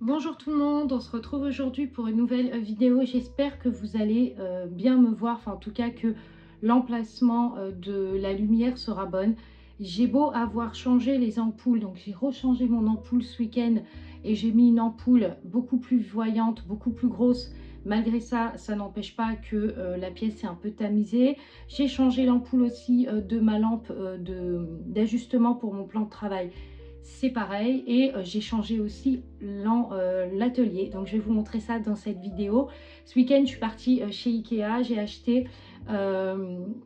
Bonjour tout le monde, on se retrouve aujourd'hui pour une nouvelle vidéo. J'espère que vous allez bien me voir, enfin en tout cas que l'emplacement de la lumière sera bonne. J'ai beau avoir changé les ampoules, donc j'ai rechangé mon ampoule ce week-end et j'ai mis une ampoule beaucoup plus voyante, beaucoup plus grosse. Malgré ça, ça n'empêche pas que la pièce est un peu tamisée. J'ai changé l'ampoule aussi de ma lampe d'ajustement pour mon plan de travail. C'est pareil et j'ai changé aussi l'atelier, donc je vais vous montrer ça dans cette vidéo. Ce week-end je suis partie chez Ikea, j'ai acheté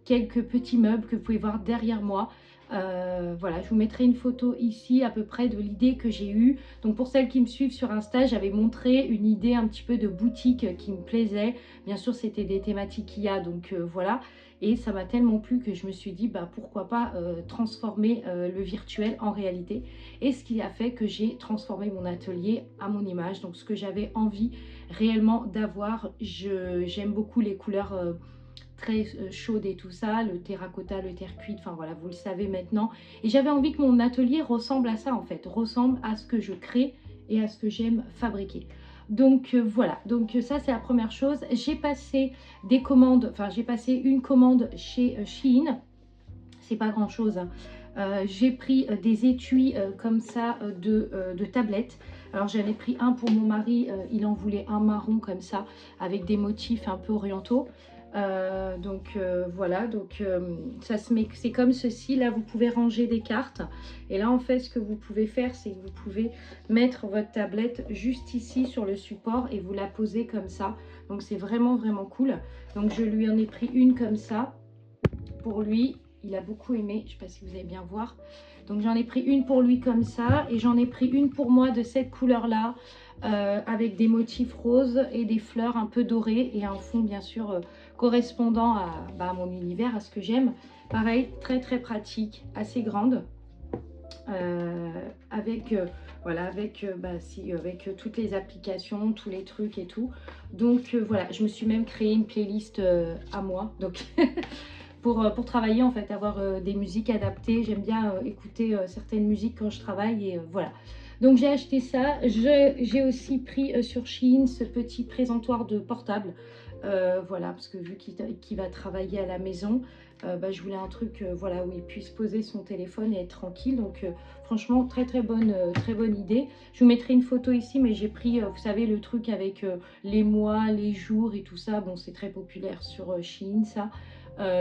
quelques petits meubles que vous pouvez voir derrière moi. Voilà, je vous mettrai une photo ici à peu près de l'idée que j'ai eue. Donc pour celles qui me suivent sur Insta, j'avais montré une idée un petit peu de boutique qui me plaisait. Bien sûr c'était des thématiques Ikea, donc voilà. Et ça m'a tellement plu que je me suis dit bah, pourquoi pas transformer le virtuel en réalité. Et ce qui a fait que j'ai transformé mon atelier à mon image. Donc ce que j'avais envie réellement d'avoir, j'aime beaucoup les couleurs très chaudes et tout ça, le terracotta, le terre cuite, enfin voilà, vous le savez maintenant. Et j'avais envie que mon atelier ressemble à ça en fait, ressemble à ce que je crée et à ce que j'aime fabriquer. Donc voilà, donc ça c'est la première chose. J'ai passé des commandes, enfin j'ai passé une commande chez Shein, c'est pas grand chose, hein. J'ai pris des étuis comme ça de tablettes. Alors j'avais pris un pour mon mari, il en voulait un marron comme ça avec des motifs un peu orientaux. Voilà, donc ça se met, c'est comme ceci. Là vous pouvez ranger des cartes et là en fait ce que vous pouvez faire, c'est que vous pouvez mettre votre tablette juste ici sur le support et vous la posez comme ça. Donc c'est vraiment cool. Donc je lui en ai pris une comme ça pour lui. Il a beaucoup aimé, je ne sais pas si vous allez bien voir. Donc j'en ai pris une pour lui comme ça et j'en ai pris une pour moi de cette couleur là avec des motifs roses et des fleurs un peu dorées et un fond bien sûr correspondant à mon univers, à ce que j'aime. Pareil, très pratique, assez grande avec voilà, avec toutes les applications, tous les trucs et tout. Donc voilà, je me suis même créé une playlist à moi, donc pour travailler en fait, avoir des musiques adaptées. J'aime bien écouter certaines musiques quand je travaille et voilà. Donc j'ai acheté ça. J'ai aussi pris sur Shein ce petit présentoir de portable. Voilà, parce que vu qu'il va travailler à la maison, bah, je voulais un truc voilà, où il puisse poser son téléphone et être tranquille. Donc franchement, très bonne idée. Je vous mettrai une photo ici, mais j'ai pris, vous savez, le truc avec les mois, les jours et tout ça. Bon, c'est très populaire sur Shein, ça.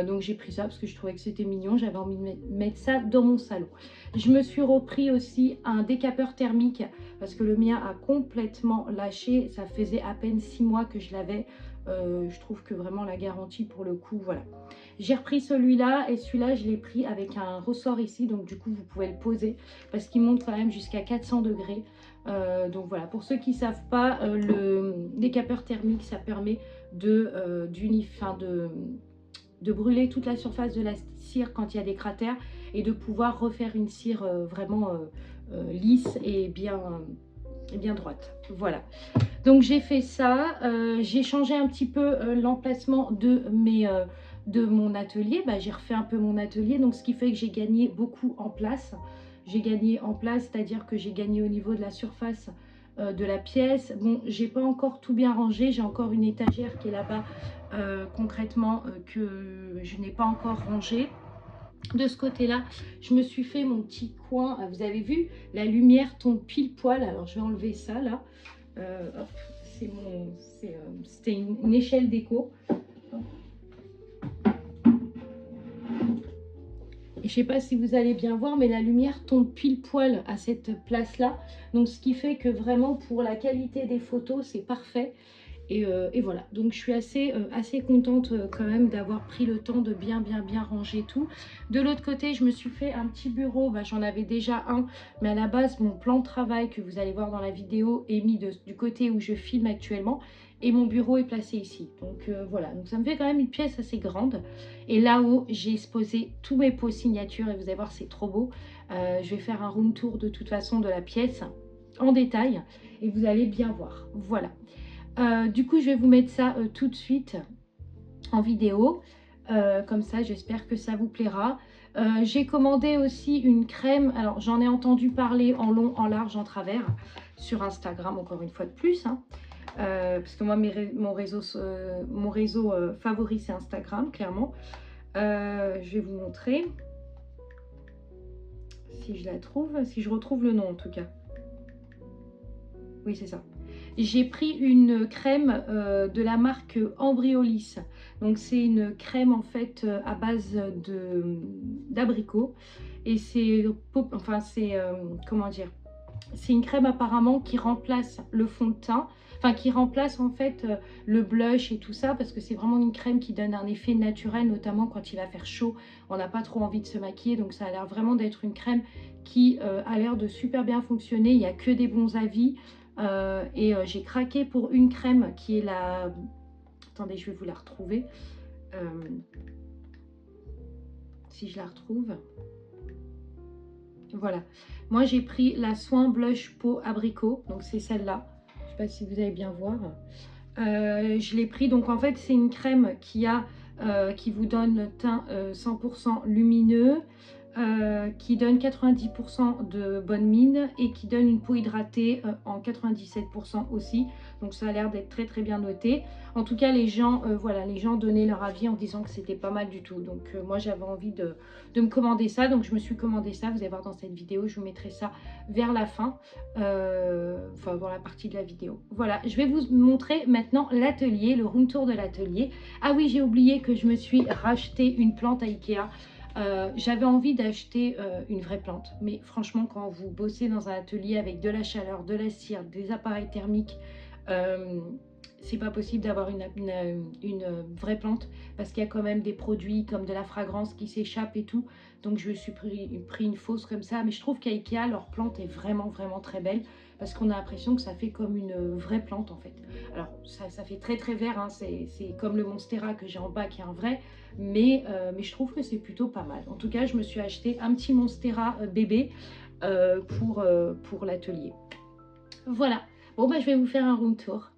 Donc j'ai pris ça parce que je trouvais que c'était mignon, j'avais envie de mettre ça dans mon salon. Je me suis repris aussi un décapeur thermique parce que le mien a complètement lâché, ça faisait à peine 6 mois que je l'avais. Je trouve que vraiment la garantie pour le coup, voilà. J'ai repris celui-là et celui-là je l'ai pris avec un ressort ici, donc du coup vous pouvez le poser parce qu'il monte quand même jusqu'à 400 degrés. Donc voilà, pour ceux qui ne savent pas, le décapeur thermique ça permet de brûler toute la surface de la cire quand il y a des cratères et de pouvoir refaire une cire vraiment lisse et bien droite. Voilà, donc j'ai fait ça. J'ai changé un petit peu l'emplacement de mon atelier. Bah, j'ai refait un peu mon atelier, donc ce qui fait que j'ai gagné beaucoup en place. J'ai gagné en place, c'est-à-dire que j'ai gagné au niveau de la surface de la pièce. Bon, j'ai pas encore tout bien rangé, j'ai encore une étagère qui est là-bas concrètement que je n'ai pas encore rangée. De ce côté-là, je me suis fait mon petit coin. Vous avez vu, la lumière tombe pile poil. Alors, je vais enlever ça là. Hop, c'était une échelle déco. Et je sais pas si vous allez bien voir, mais la lumière tombe pile poil à cette place-là. Donc, ce qui fait que vraiment, pour la qualité des photos, c'est parfait. Et voilà, donc je suis assez contente quand même d'avoir pris le temps de bien ranger tout. De l'autre côté, je me suis fait un petit bureau, bah, j'en avais déjà un, mais à la base, mon plan de travail que vous allez voir dans la vidéo est mis du côté où je filme actuellement. Et mon bureau est placé ici. Donc voilà, donc ça me fait quand même une pièce assez grande. Et là-haut, j'ai exposé tous mes pots signatures et vous allez voir, c'est trop beau. Je vais faire un room tour de toute façon de la pièce en détail et vous allez bien voir. Voilà. Du coup, je vais vous mettre ça tout de suite en vidéo. Comme ça, j'espère que ça vous plaira. J'ai commandé aussi une crème. Alors, j'en ai entendu parler en long, en large, en travers sur Instagram, encore une fois de plus. Hein. Parce que moi, mon réseau favori, c'est Instagram, clairement. Je vais vous montrer si je la trouve, si je retrouve le nom en tout cas. Oui, c'est ça. J'ai pris une crème de la marque Embryolisse. Donc c'est une crème en fait à base d'abricot. Et c'est, enfin c'est, comment dire, c'est une crème apparemment qui remplace le fond de teint. Enfin qui remplace en fait le blush et tout ça. Parce que c'est vraiment une crème qui donne un effet naturel, notamment quand il va faire chaud. On n'a pas trop envie de se maquiller. Donc ça a l'air vraiment d'être une crème qui a l'air de super bien fonctionner. Il n'y a que des bons avis. J'ai craqué pour une crème qui est la... Attendez, je vais vous la retrouver. Si je la retrouve. Voilà. Moi, j'ai pris la Soin Blush Peau Abricot. Donc, c'est celle-là. Je ne sais pas si vous allez bien voir. Je l'ai pris. Donc, en fait, c'est une crème qui vous donne le teint 100% lumineux. Qui donne 90% de bonne mine et qui donne une peau hydratée en 97% aussi. Donc ça a l'air d'être très très bien noté. En tout cas, les gens donnaient leur avis en disant que c'était pas mal du tout. Donc moi j'avais envie de me commander ça. Donc je me suis commandé ça. Vous allez voir dans cette vidéo, je vous mettrai ça vers la fin. Enfin dans la partie de la vidéo. Voilà, je vais vous montrer maintenant l'atelier, le room tour de l'atelier. Ah oui, j'ai oublié que je me suis racheté une plante à Ikea. J'avais envie d'acheter une vraie plante, mais franchement quand vous bossez dans un atelier avec de la chaleur, de la cire, des appareils thermiques, c'est pas possible d'avoir une vraie plante parce qu'il y a quand même des produits comme de la fragrance qui s'échappe et tout. Donc je me suis pris une fausse comme ça, mais je trouve qu'à Ikea leur plante est vraiment vraiment très belle parce qu'on a l'impression que ça fait comme une vraie plante en fait. Alors ça fait très très vert, hein, c'est comme le Monstera que j'ai en bas qui est un vrai, mais je trouve que c'est plutôt pas mal. En tout cas, je me suis acheté un petit Monstera bébé pour l'atelier. Voilà, bon bah je vais vous faire un room tour.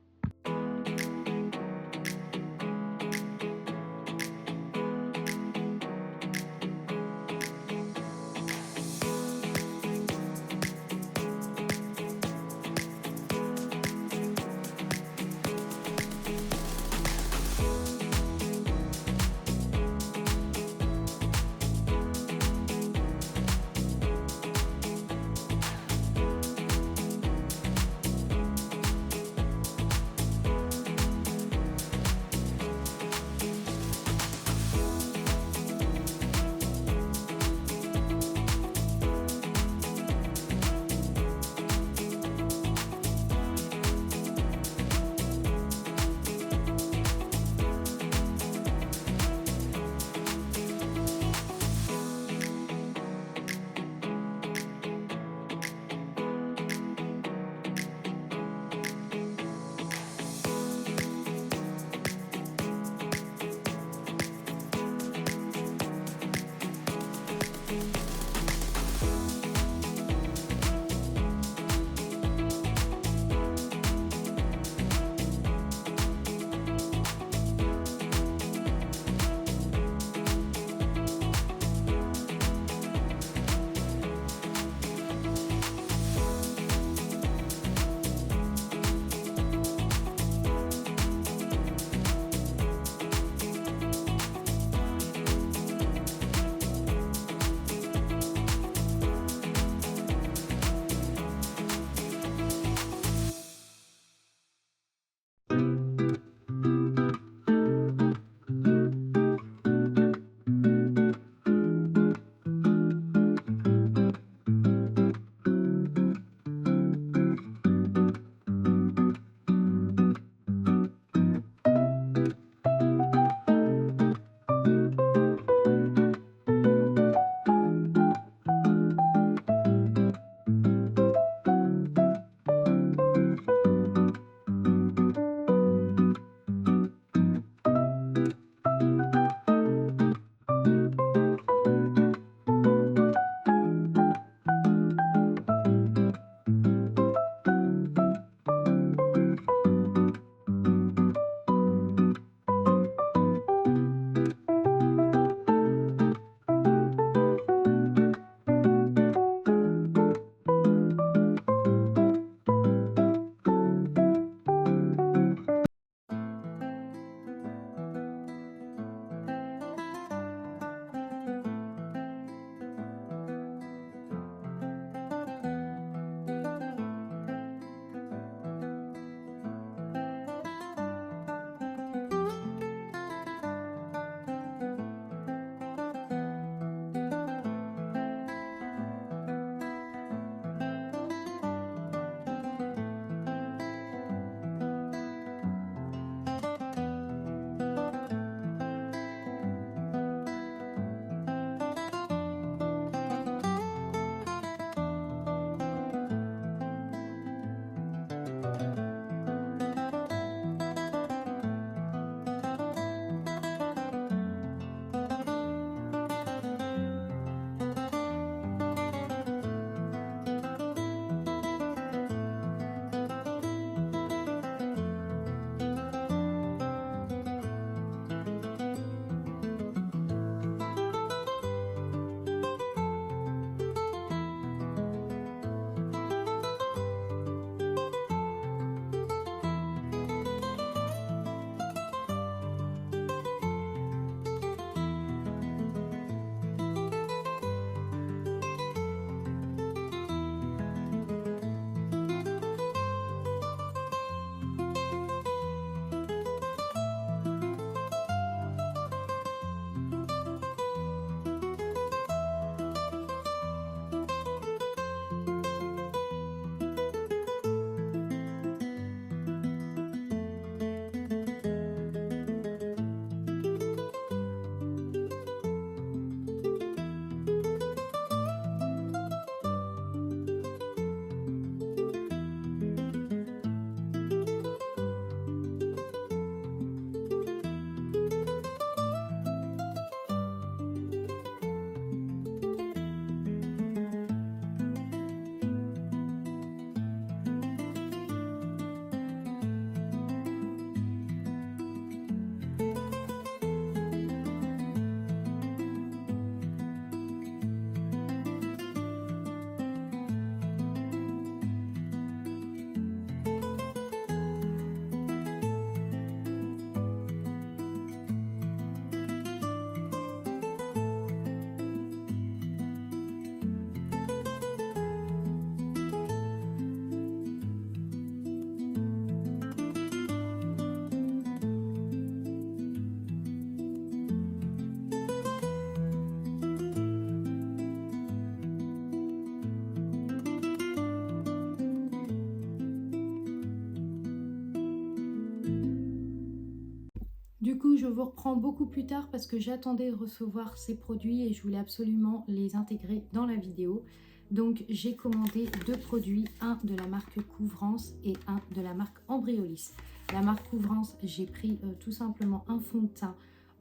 coup, je vous reprends beaucoup plus tard parce que j'attendais de recevoir ces produits et je voulais absolument les intégrer dans la vidéo. Donc, j'ai commandé 2 produits, un de la marque Couvrance et un de la marque Embryolisse. La marque Couvrance, j'ai pris tout simplement un fond de teint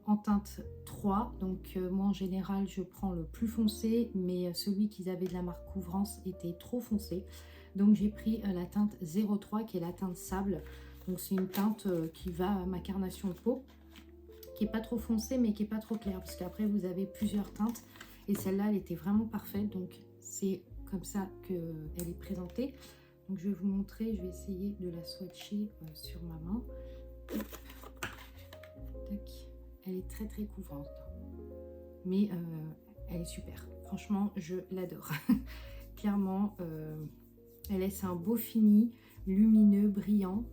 en teinte 3. Donc, moi, en général, je prends le plus foncé, mais celui qu'ils avaient de la marque Couvrance était trop foncé. Donc, j'ai pris la teinte 03 qui est la teinte sable. Donc c'est une teinte qui va à ma carnation de peau, qui n'est pas trop foncée mais qui n'est pas trop claire, parce qu'après vous avez plusieurs teintes et celle-là elle était vraiment parfaite, donc c'est comme ça qu'elle est présentée. Donc je vais vous montrer, je vais essayer de la swatcher sur ma main. Tac. Elle est très très couvrante, mais elle est super, franchement je l'adore. Clairement elle laisse un beau fini, lumineux, brillant.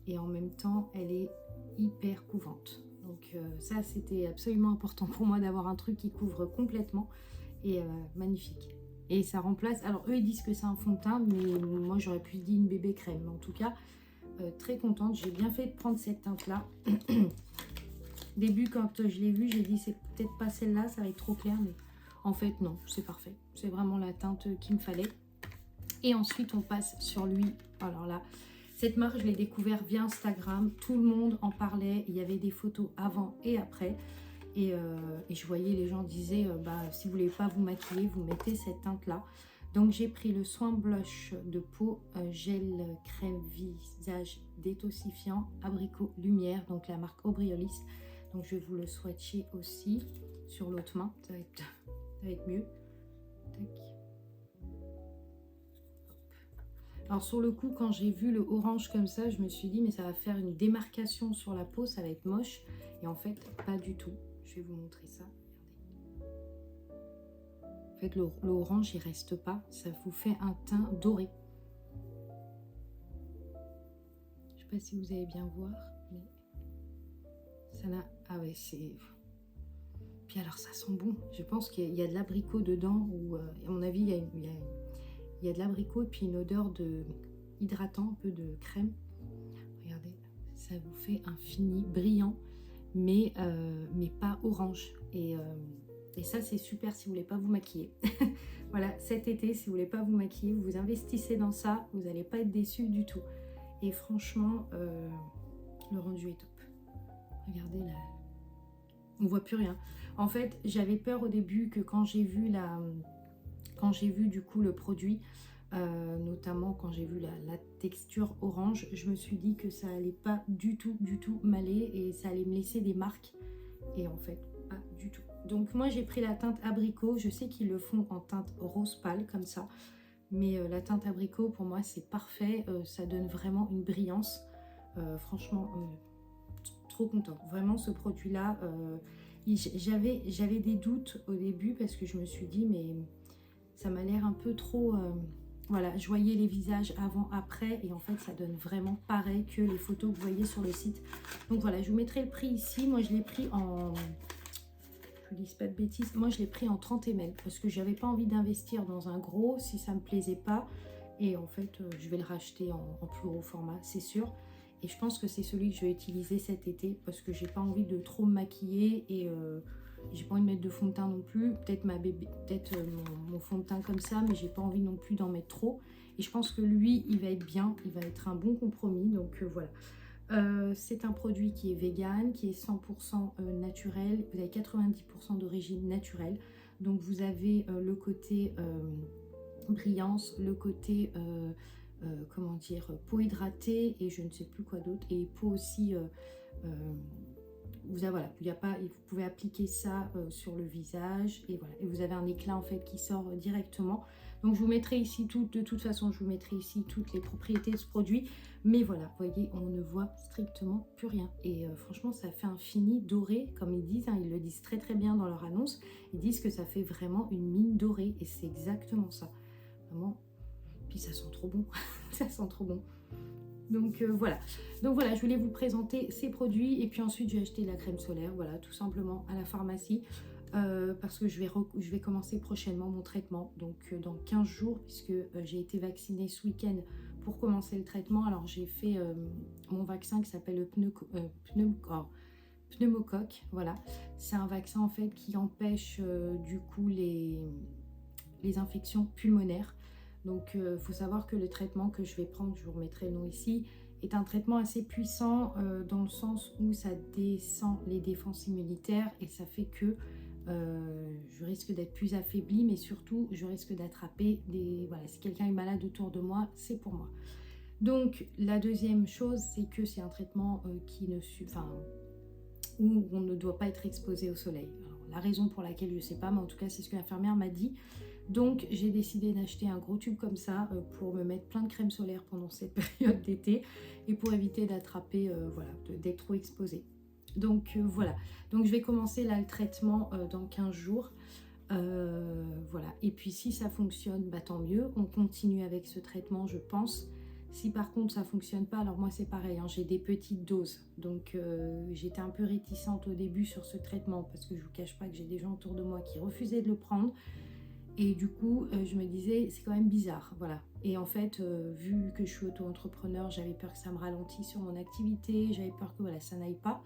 Et en même temps, elle est hyper couvrante. Donc ça, c'était absolument important pour moi d'avoir un truc qui couvre complètement. Et magnifique. Et ça remplace... Alors, eux, ils disent que c'est un fond de teint, mais moi, j'aurais pu dire une bébé crème. Mais en tout cas, très contente. J'ai bien fait de prendre cette teinte-là. Début, quand je l'ai vue, j'ai dit, c'est peut-être pas celle-là, ça va être trop clair. Mais en fait, non, c'est parfait. C'est vraiment la teinte qu'il me fallait. Et ensuite, on passe sur l'huile. Alors là... Cette marque, je l'ai découvert via Instagram. Tout le monde en parlait. Il y avait des photos avant et après. Et je voyais les gens disaient, si vous voulez pas vous maquiller, vous mettez cette teinte-là. Donc, j'ai pris le soin blush de peau, gel crème visage détoxifiant, abricot lumière, donc la marque Embryolisse. Donc, je vais vous le swatcher aussi sur l'autre main. Ça va être mieux. Tac. Alors sur le coup, quand j'ai vu le orange comme ça, je me suis dit, mais ça va faire une démarcation sur la peau, ça va être moche. Et en fait, pas du tout. Je vais vous montrer ça. Regardez. En fait, l'orange, il reste pas. Ça vous fait un teint doré. Je sais pas si vous allez bien voir, mais ça n'a... Ah ouais, c'est... Puis alors, ça sent bon. Je pense qu'il y a de l'abricot dedans, ou à mon avis, il y a de l'abricot et puis une odeur de hydratant, un peu de crème. Regardez, ça vous fait un fini brillant, mais pas orange. Et ça, c'est super si vous voulez pas vous maquiller. Voilà, cet été, si vous voulez pas vous maquiller, vous investissez dans ça, vous n'allez pas être déçus du tout. Et franchement, le rendu est top. Regardez là, on voit plus rien. En fait, j'avais peur au début que quand j'ai vu du coup le produit, notamment quand j'ai vu la texture orange, je me suis dit que ça allait pas du tout m'aller et ça allait me laisser des marques. Et en fait, pas du tout. Donc moi j'ai pris la teinte abricot. Je sais qu'ils le font en teinte rose pâle comme ça. Mais la teinte abricot pour moi c'est parfait. Ça donne vraiment une brillance. Franchement, trop content. Vraiment ce produit là. J'avais des doutes au début parce que je me suis dit mais... ça m'a l'air un peu trop... voilà, je voyais les visages avant, après, et en fait, ça donne vraiment pareil que les photos que vous voyez sur le site. Donc voilà, je vous mettrai le prix ici. Moi, je l'ai pris en... je ne dis pas de bêtises. Moi, je l'ai pris en 30 ml parce que j'avais pas envie d'investir dans un gros si ça me plaisait pas. Et en fait, je vais le racheter en plus gros format, c'est sûr. Et je pense que c'est celui que je vais utiliser cet été parce que j'ai pas envie de trop me maquiller et... j'ai pas envie de mettre de fond de teint non plus, peut-être mon fond de teint comme ça, mais j'ai pas envie non plus d'en mettre trop. Et je pense que lui, il va être bien, il va être un bon compromis, donc voilà. C'est un produit qui est vegan, qui est 100% naturel, vous avez 90% d'origine naturelle. Donc vous avez le côté brillance, le côté, comment dire, peau hydratée et je ne sais plus quoi d'autre, et peau aussi... voilà, vous pouvez appliquer ça sur le visage et voilà, et vous avez un éclat en fait qui sort directement. Donc je vous mettrai ici de toute façon, je vous mettrai ici toutes les propriétés de ce produit. Mais voilà, vous voyez, on ne voit strictement plus rien. Et franchement, ça fait un fini doré, comme ils disent, hein, ils le disent très très bien dans leur annonce. Ils disent que ça fait vraiment une mine dorée et c'est exactement ça. Vraiment, puis ça sent trop bon, ça sent trop bon. Donc voilà, je voulais vous présenter ces produits et puis ensuite j'ai acheté la crème solaire, voilà, tout simplement à la pharmacie parce que je vais commencer prochainement mon traitement, donc dans 15 jours puisque j'ai été vaccinée ce week-end pour commencer le traitement. Alors j'ai fait mon vaccin qui s'appelle le pneumocoque, voilà. C'est un vaccin en fait qui empêche du coup les infections pulmonaires. Donc il faut savoir que le traitement que je vais prendre, je vous remettrai le nom ici, est un traitement assez puissant dans le sens où ça descend les défenses immunitaires et ça fait que je risque d'être plus affaiblie, mais surtout je risque d'attraper des... Voilà, si quelqu'un est malade autour de moi, c'est pour moi. Donc la deuxième chose, c'est que c'est un traitement qui ne... Enfin, où on ne doit pas être exposé au soleil. Alors, la raison pour laquelle je ne sais pas, mais en tout cas c'est ce que l'infirmière m'a dit. Donc j'ai décidé d'acheter un gros tube comme ça pour me mettre plein de crème solaire pendant cette période d'été et pour éviter d'attraper, voilà, d'être trop exposée. Donc voilà, donc je vais commencer là le traitement dans 15 jours. Voilà, et puis si ça fonctionne, bah, tant mieux, on continue avec ce traitement je pense. Si par contre ça fonctionne pas, alors moi c'est pareil, hein, j'ai des petites doses, donc j'étais un peu réticente au début sur ce traitement parce que je vous cache pas que j'ai des gens autour de moi qui refusaient de le prendre et du coup je me disais c'est quand même bizarre, voilà. Et en fait vu que je suis auto-entrepreneur, j'avais peur que ça me ralentisse sur mon activité, j'avais peur que voilà, ça n'aille pas.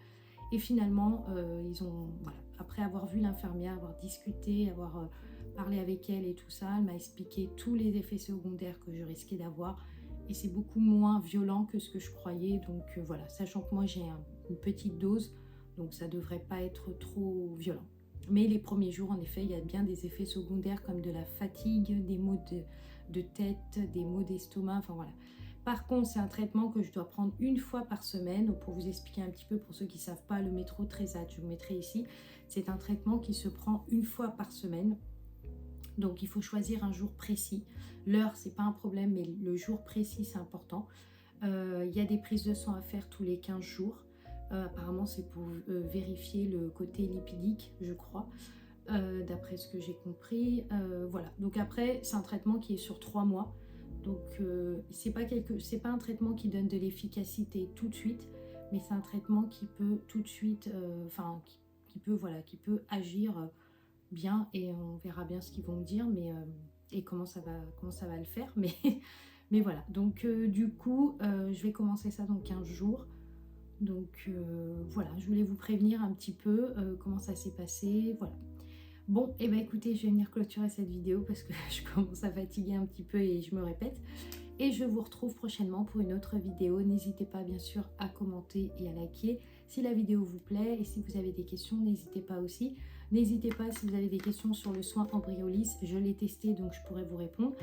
Et finalement, ils ont, voilà, après avoir vu l'infirmière, avoir discuté, avoir parlé avec elle et tout ça, elle m'a expliqué tous les effets secondaires que je risquais d'avoir. Et c'est beaucoup moins violent que ce que je croyais. Donc voilà, sachant que moi j'ai une petite dose, donc ça ne devrait pas être trop violent. Mais les premiers jours, en effet, il y a bien des effets secondaires comme de la fatigue, des maux de tête, des maux d'estomac, enfin voilà. Par contre, c'est un traitement que je dois prendre une fois par semaine. Donc, pour vous expliquer un petit peu, pour ceux qui ne savent pas, le métro Trézat, je vous mettrai ici, c'est un traitement qui se prend une fois par semaine. Donc, il faut choisir un jour précis. L'heure, c'est pas un problème, mais le jour précis, c'est important. Il y a des prises de sang à faire tous les 15 jours. Apparemment, c'est pour vérifier le côté lipidique, je crois. D'après ce que j'ai compris. Voilà, donc après c'est un traitement qui est sur 3 mois, donc c'est pas un traitement qui donne de l'efficacité tout de suite, mais c'est un traitement qui peut tout de suite, enfin qui peut, voilà, qui peut agir bien et on verra bien ce qu'ils vont me dire, mais et comment ça va le faire, mais voilà, donc du coup je vais commencer ça dans 15 jours. Donc voilà, je voulais vous prévenir un petit peu comment ça s'est passé, voilà. Bon, et ben écoutez, je vais venir clôturer cette vidéo parce que je commence à fatiguer un petit peu et je me répète. Et je vous retrouve prochainement pour une autre vidéo. N'hésitez pas bien sûr à commenter et à liker si la vidéo vous plaît. Et si vous avez des questions, n'hésitez pas aussi. N'hésitez pas si vous avez des questions sur le soin Embryolisse. Je l'ai testé donc je pourrais vous répondre.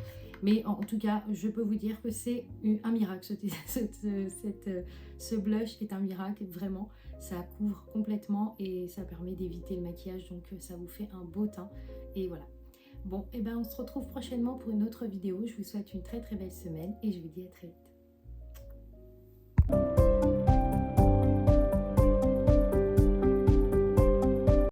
Mais en tout cas, je peux vous dire que c'est un miracle. Ce blush est un miracle, vraiment. Ça couvre complètement et ça permet d'éviter le maquillage. Donc ça vous fait un beau teint. Et voilà. Bon, et ben on se retrouve prochainement pour une autre vidéo. Je vous souhaite une très très belle semaine et je vous dis à très vite.